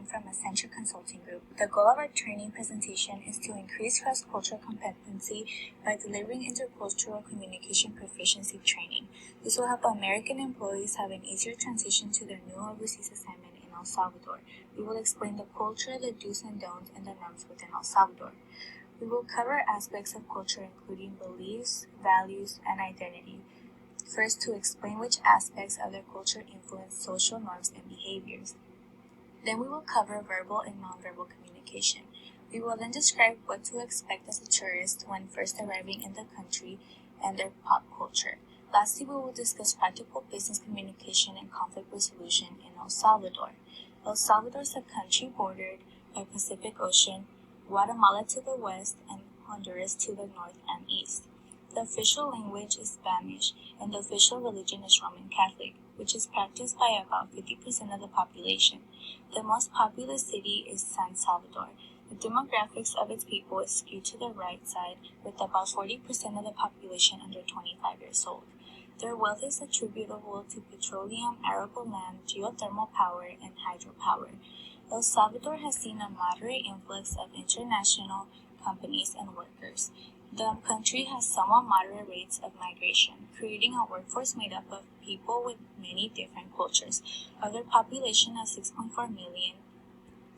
Chen from Accenture Consulting Group. The goal of our training presentation is to increase cross-cultural competency by delivering intercultural communication proficiency training. This will help American employees have an easier transition to their new overseas assignment in El Salvador. We will explain the culture, the do's and don'ts, and the norms within El Salvador. We will cover aspects of culture including beliefs, values, and identity. First, to explain which aspects of their culture influence social norms and behaviors. Then we will cover verbal and nonverbal communication. We will then describe what to expect as a tourist when first arriving in the country and their pop culture. Lastly, we will discuss practical business communication and conflict resolution in El Salvador. El Salvador is a country bordered by Pacific Ocean, Guatemala to the west, and Honduras to the north and east. The official language is Spanish, and the official religion is Roman Catholic, which is practiced by about 50% of the population. The most populous city is San Salvador. The demographics of its people is skewed to the right side, with about 40% of the population under 25 years old. Their wealth is attributable to petroleum, arable land, geothermal power, and hydropower. El Salvador has seen a moderate influx of international companies and workers. The country has somewhat moderate rates of migration, creating a workforce made up of people with many different cultures. Of their population of 6.4 million,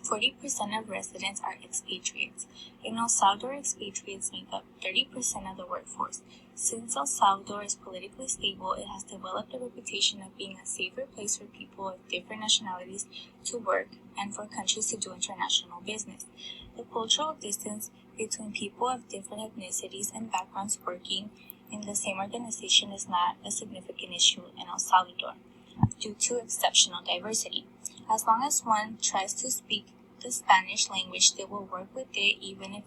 40% of residents are expatriates. In El Salvador, expatriates make up 30% of the workforce. Since El Salvador is politically stable, it has developed a reputation of being a safer place for people of different nationalities to work and for countries to do international business. The cultural distance between people of different ethnicities and backgrounds working in the same organization is not a significant issue in El Salvador due to exceptional diversity. As long as one tries to speak the Spanish language, they will work with it even if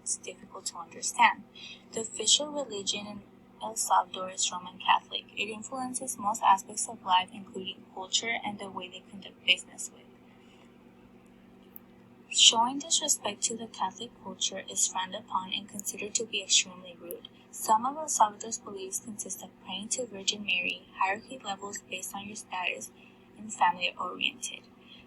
it's difficult to understand. The official religion in El Salvador is Roman Catholic. It influences most aspects of life, including culture and the way they conduct business with. Showing disrespect to the Catholic culture is frowned upon and considered to be extremely rude. Some of El Salvador's beliefs consist of praying to Virgin Mary, hierarchy levels based on your status, and family-oriented.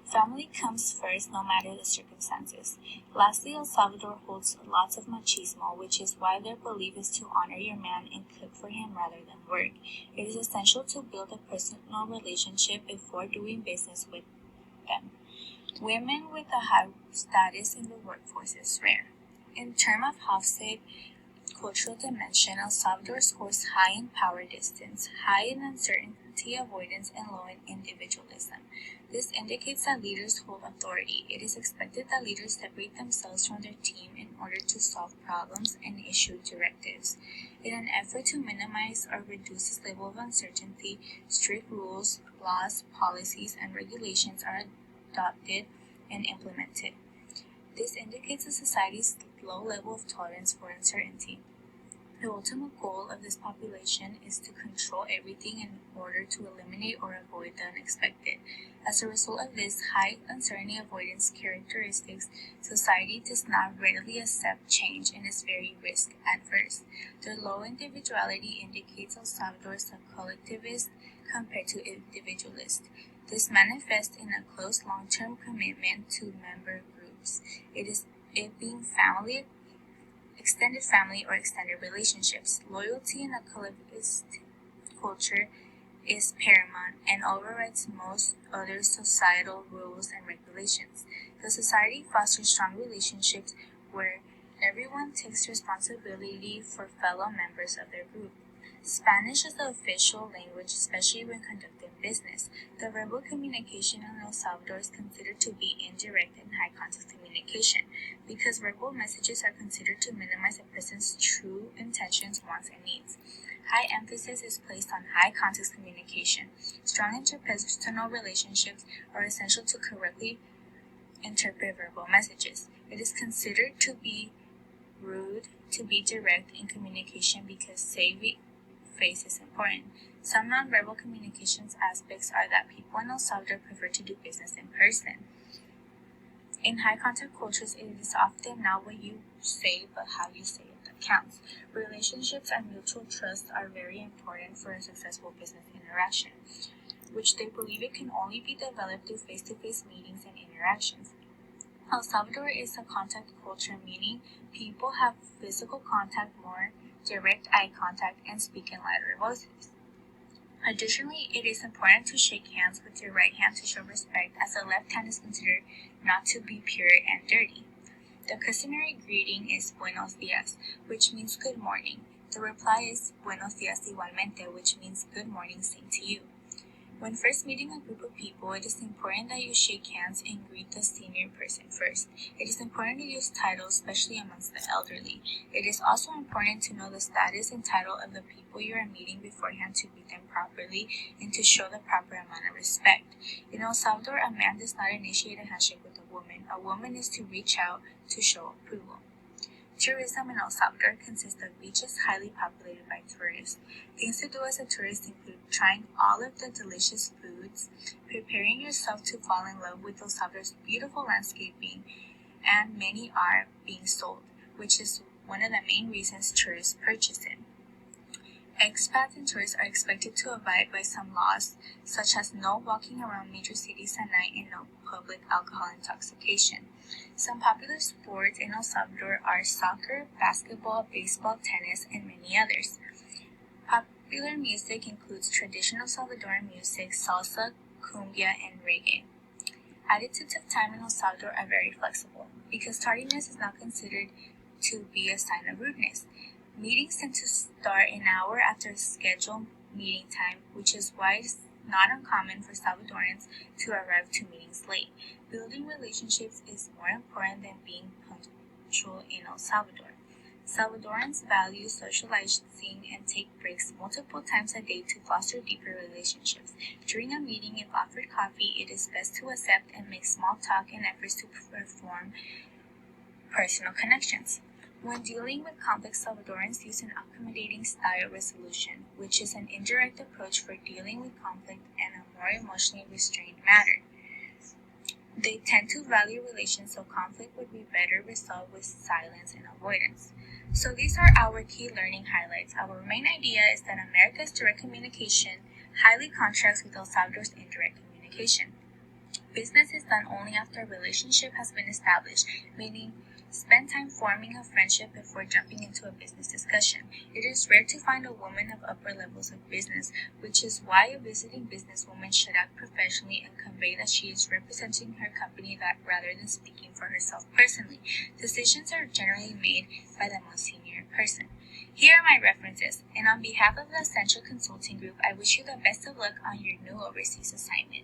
Family comes first no matter the circumstances. Lastly, El Salvador holds lots of machismo, which is why their belief is to honor your man and cook for him rather than work. It is essential to build a personal relationship before doing business with them. Women with a high status in the workforce is rare. In terms of Hofstede cultural dimension, El Salvador scores high in power distance, high in uncertainty avoidance, and low in individualism. This indicates that leaders hold authority. It is expected that leaders separate themselves from their team in order to solve problems and issue directives. In an effort to minimize or reduce this level of uncertainty, strict rules, laws, policies, and regulations are adopted and implemented. This indicates a society's low level of tolerance for uncertainty. The ultimate goal of this population is to control everything in order to eliminate or avoid the unexpected. As a result of this high uncertainty avoidance characteristics, society does not readily accept change and is very risk adverse. The low individuality indicates El Salvador is a collectivist compared to individualist. This manifests in a close long-term commitment to member groups. It being family, extended family, or extended relationships. Loyalty in a collectivist culture is paramount and overrides most other societal rules and regulations. The society fosters strong relationships where everyone takes responsibility for fellow members of their group. Spanish is the official language, especially when conducting business. The verbal communication in El Salvador is considered to be indirect and high-context communication, because verbal messages are considered to minimize a person's true intentions, wants, and needs. High emphasis is placed on high-context communication. Strong interpersonal relationships are essential to correctly interpret verbal messages. It is considered to be rude to be direct in communication because saving face is important. Some nonverbal communications aspects are that people in El Salvador prefer to do business in person. In high-contact cultures, it is often not what you say, but how you say it that counts. Relationships and mutual trust are very important for a successful business interaction, which they believe it can only be developed through face-to-face meetings and interactions. interactions. El Salvador is a contact culture, meaning people have physical contact more, direct eye contact, and speak in louder voices. Additionally, it is important to shake hands with your right hand to show respect, as the left hand is considered not to be pure and dirty. The customary greeting is Buenos dias, which means good morning. The reply is Buenos dias igualmente, which means good morning, same to you. When first meeting a group of people, it is important that you shake hands and greet the senior person first. It is important to use titles, especially amongst the elderly. It is also important to know the status and title of the people you are meeting beforehand to greet them properly and to show the proper amount of respect. In El Salvador, a man does not initiate a handshake with a woman. A woman is to reach out to show approval. Tourism in El Salvador consists of beaches highly populated by tourists. Things to do as a tourist include trying all of the delicious foods, preparing yourself to fall in love with El Salvador's beautiful landscaping, and many are being sold, which is one of the main reasons tourists purchase it. Expats and tourists are expected to abide by some laws, such as no walking around major cities at night and no public alcohol intoxication. Some popular sports in El Salvador are soccer, basketball, baseball, tennis, and many others. Popular music includes traditional Salvadoran music, salsa, cumbia, and reggae. Attitudes of time in El Salvador are very flexible, because tardiness is not considered to be a sign of rudeness. Meetings tend to start an hour after scheduled meeting time, which is why it's not uncommon for Salvadorans to arrive to meetings late. Building relationships is more important than being punctual in El Salvador. Salvadorans value socializing and take breaks multiple times a day to foster deeper relationships. During a meeting, if offered coffee, it is best to accept and make small talk and efforts to perform personal connections. When dealing with conflict, Salvadorans use an accommodating style resolution, which is an indirect approach for dealing with conflict in a more emotionally restrained manner. They tend to value relations, so conflict would be better resolved with silence and avoidance. So these are our key learning highlights. Our main idea is that America's direct communication highly contrasts with El Salvador's indirect communication. Business is done only after a relationship has been established, meaning spend time forming a friendship before jumping into a business discussion. It is rare to find a woman of upper levels of business, which is why a visiting businesswoman should act professionally and convey that she is representing her company rather than speaking for herself personally. Decisions are generally made by the most senior person. Here are my references, and on behalf of the Essential Consulting Group, I wish you the best of luck on your new overseas assignment.